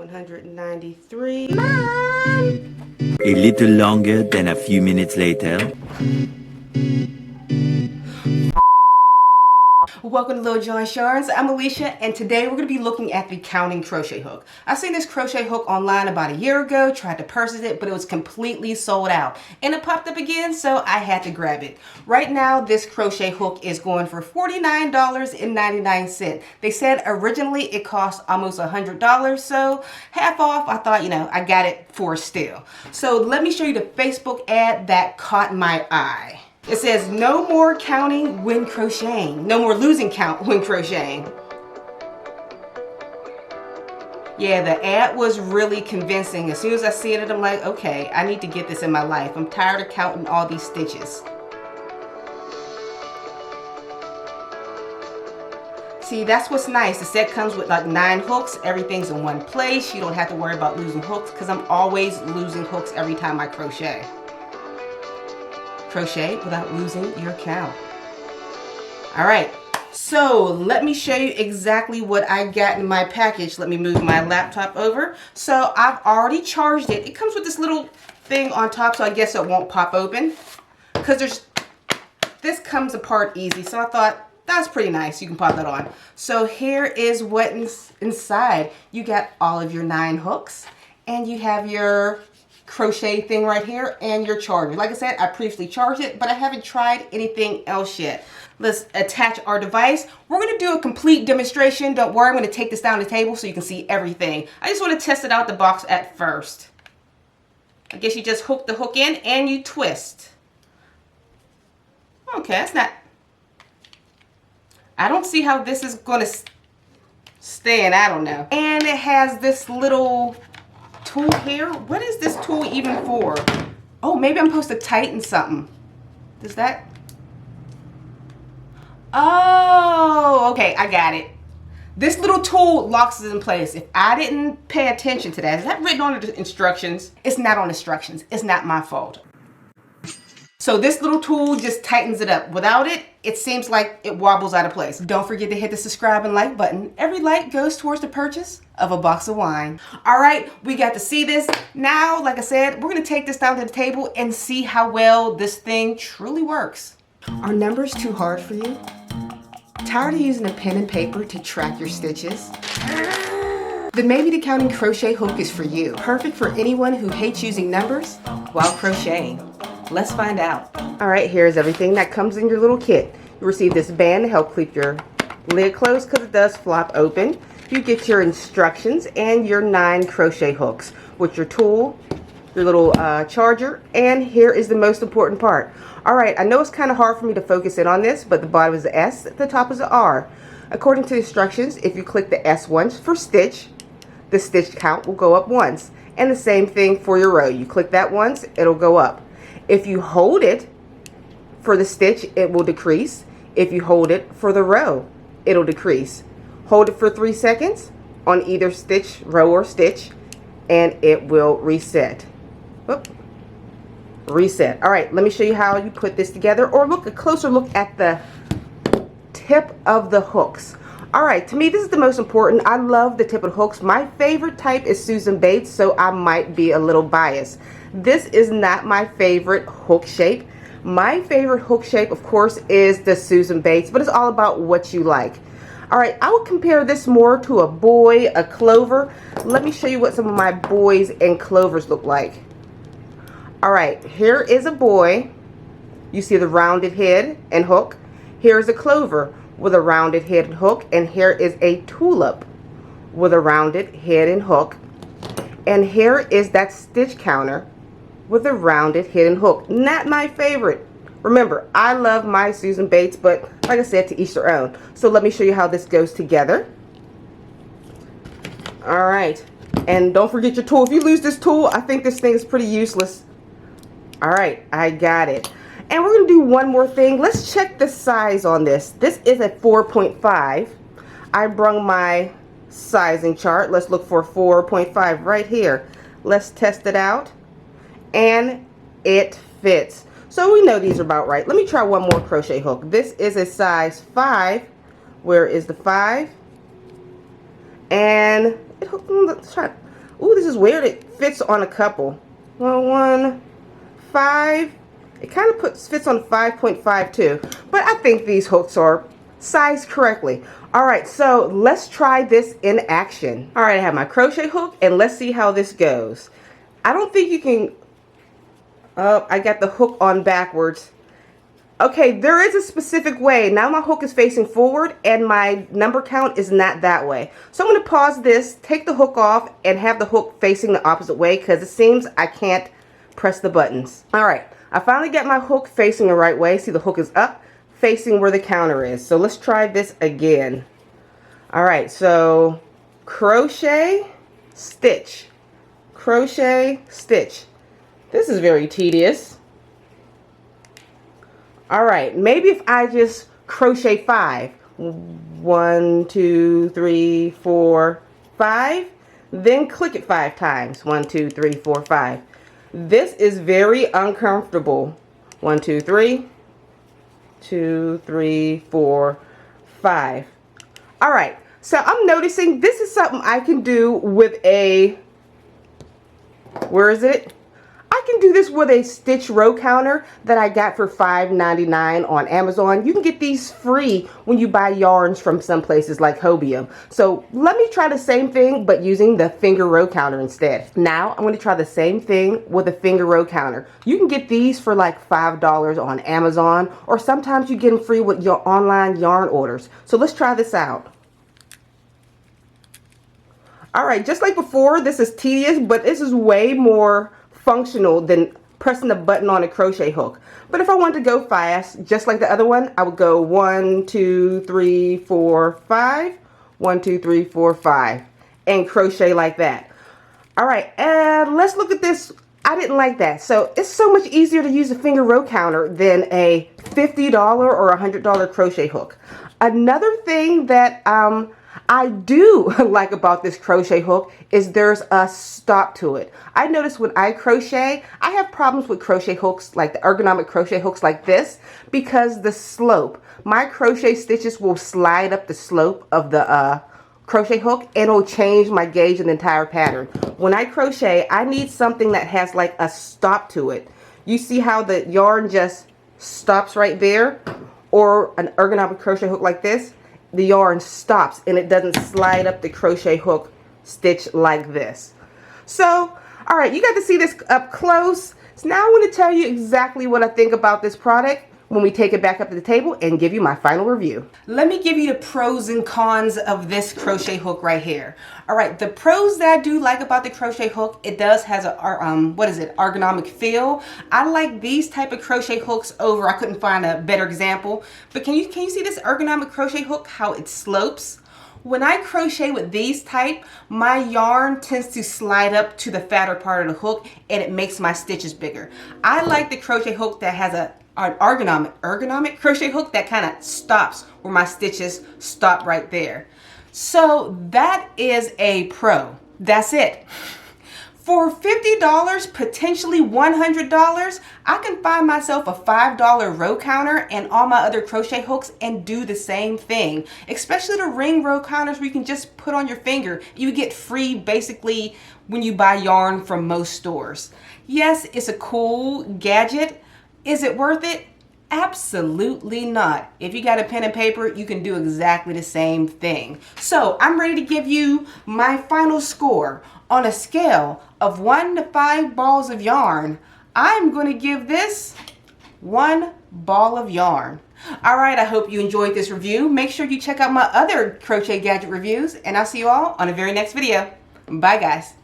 193. Mom! A little longer than a few minutes later. Welcome to Little John Shards. I'm Alicia, and today we're going to be looking at the Counting Crochet Hook. I seen this crochet hook online about a year ago, tried to purchase it, but it was completely sold out. And it popped up again, so I had to grab it. Right now, this crochet hook is going for $49.99. They said originally it cost almost $100, so half off. I thought, I got it for a steal. So let me show you the Facebook ad that caught my eye. It says, no more counting when crocheting. No more losing count when crocheting. Yeah, the ad was really convincing. As soon as I see it, I'm like, okay, I need to get this in my life. I'm tired of counting all these stitches. See, that's what's nice. The set comes with like 9 hooks. Everything's in one place. You don't have to worry about losing hooks because I'm always losing hooks every time I crochet. Crochet without losing your count. All right, so let me show you exactly what I got in my package. Let me move my laptop over. So I've already charged it. It comes with this little thing on top, so I guess it won't pop open because this comes apart easy. So I thought that's pretty nice. You can pop that on. So here is what's inside. You got all of your 9 hooks, and you have your crochet thing right here and your charger. Like I said, I previously charged it, but I haven't tried anything else yet. Let's attach our device. We're going to do a complete demonstration. Don't worry, I'm going to take this down the table so you can see everything. I just want to test it out the box at first. I guess you just hook the hook in and you twist. Okay, that's not... I don't see how this is going to stay in. I don't know. And it has this little tool here. What is this tool even for? Oh, maybe I'm supposed to tighten something. Does that? Oh, okay, I got it. This little tool locks it in place. If I didn't pay attention to that, is that written on the instructions? It's not on instructions. It's not my fault. So this little tool just tightens it up. Without it, it seems like it wobbles out of place. Don't forget to hit the subscribe and like button. Every like goes towards the purchase of a box of wine. All right, we got to see this. Now, like I said, we're gonna take this down to the table and see how well this thing truly works. Are numbers too hard for you? Tired of using a pen and paper to track your stitches? Then maybe the Counting Crochet Hook is for you. Perfect for anyone who hates using numbers while crocheting. Let's find out. All right, here's everything that comes in your little kit. You receive this band to help keep your lid closed because it does flop open. You get your instructions and your 9 crochet hooks with your tool, your little charger, and here is the most important part. All right, I know it's kind of hard for me to focus in on this, but the bottom is the S, the top is the R. According to the instructions, if you click the S once for stitch, the stitch count will go up once. And the same thing for your row. You click that once, it'll go up. If you hold it for the stitch, it will decrease. If you hold it for the row, it'll decrease. Hold it for 3 seconds on either stitch, row or stitch, and it will reset. Whoop. Reset. All right, let me show you how you put this together, or look a closer look at the tip of the hooks. All right, to me, this is the most important. I love the tip of the hooks. My favorite type is Susan Bates, so I might be a little biased. This is not my favorite hook shape. My favorite hook shape, of course, is the Susan Bates, but it's all about what you like. All right, I would compare this more to a boy, a clover. Let me show you what some of my boys and clovers look like. All right, here is a boy. You see the rounded head and hook. Here is a clover with a rounded head and hook, and here is a tulip with a rounded head and hook. And here is that stitch counter with a rounded head and hook. Not my favorite. Remember, I love my Susan Bates, but like I said, to each their own. So let me show you how this goes together. All right, and don't forget your tool. If you lose this tool, I think this thing is pretty useless. All right, I got it. And we're gonna do one more thing. Let's check the size on this. This is a 4.5. I brung my sizing chart. Let's look for 4.5 right here. Let's test it out. And it fits. So we know these are about right. Let me try one more crochet hook. This is a size 5. Where is the 5? And let's try. Ooh, this is weird. It fits on a couple. Well, 1, 5. It kind of fits on 5.5 too. But I think these hooks are sized correctly. All right, so let's try this in action. All right, I have my crochet hook, and let's see how this goes. I don't think you can... Oh, I got the hook on backwards. Okay, there is a specific way. Now my hook is facing forward and my number count is not that way. So I'm going to pause this, take the hook off, and have the hook facing the opposite way because it seems I can't press the buttons. All right, I finally got my hook facing the right way. See, the hook is up, facing where the counter is. So let's try this again. All right, so crochet, stitch, crochet, stitch. This is very tedious. All right, maybe if I just crochet 5, 1, 2, 3, 4, 5, then click it 5 times. 1, 2, 3, 4, 5. This is very uncomfortable. 1, 2, 3, 2, 3, 4, 5. All right, so I'm noticing this is something I can do with a, where is it? I can do this with a stitch row counter that I got for $5.99 on Amazon. You can get these free when you buy yarns from some places like Hobium. So let me try the same thing but using the finger row counter instead. Now I'm going to try the same thing with a finger row counter. You can get these for like $5 on Amazon, or sometimes you get them free with your online yarn orders. So let's try this out. All right, just like before, this is tedious, but this is way more functional than pressing the button on a crochet hook. But if I wanted to go fast, just like the other one, I would go 1, 2, 3, 4, 5, 1, 2, 3, 4, 5, and crochet like that. All right, and let's look at this. I didn't like that. So it's so much easier to use a finger row counter than a $50 or $100 crochet hook. Another thing that I do like about this crochet hook is there's a stop to it. I notice when I crochet, I have problems with crochet hooks, like the ergonomic crochet hooks like this, because the slope. My crochet stitches will slide up the slope of the crochet hook, and it'll change my gauge and the entire pattern. When I crochet, I need something that has like a stop to it. You see how the yarn just stops right there? Or an ergonomic crochet hook like this, the yarn stops and it doesn't slide up the crochet hook stitch like this. So, all right, you got to see this up close. So now I want to tell you exactly what I think about this product when we take it back up to the table and give you my final review. Let me give you the pros and cons of this crochet hook right here. All right, the pros that I do like about the crochet hook, it does has a ergonomic feel. I like these type of crochet hooks over, I couldn't find a better example, but can you see this ergonomic crochet hook, how it slopes? When I crochet with these type, my yarn tends to slide up to the fatter part of the hook and it makes my stitches bigger. I like the crochet hook that has an ergonomic crochet hook that kind of stops where my stitches stop right there. So that is a pro. That's it. For $50, potentially $100, I can find myself a $5 row counter and all my other crochet hooks and do the same thing. Especially the ring row counters where you can just put on your finger. You get free basically when you buy yarn from most stores. Yes, it's a cool gadget. Is it worth it? Absolutely not. If you got a pen and paper, you can do exactly the same thing. So I'm ready to give you my final score. On a scale of 1 to 5 balls of yarn, I'm going to give this 1 ball of yarn. All right, I hope you enjoyed this review. Make sure you check out my other crochet gadget reviews, and I'll see you all on the very next video. Bye, guys.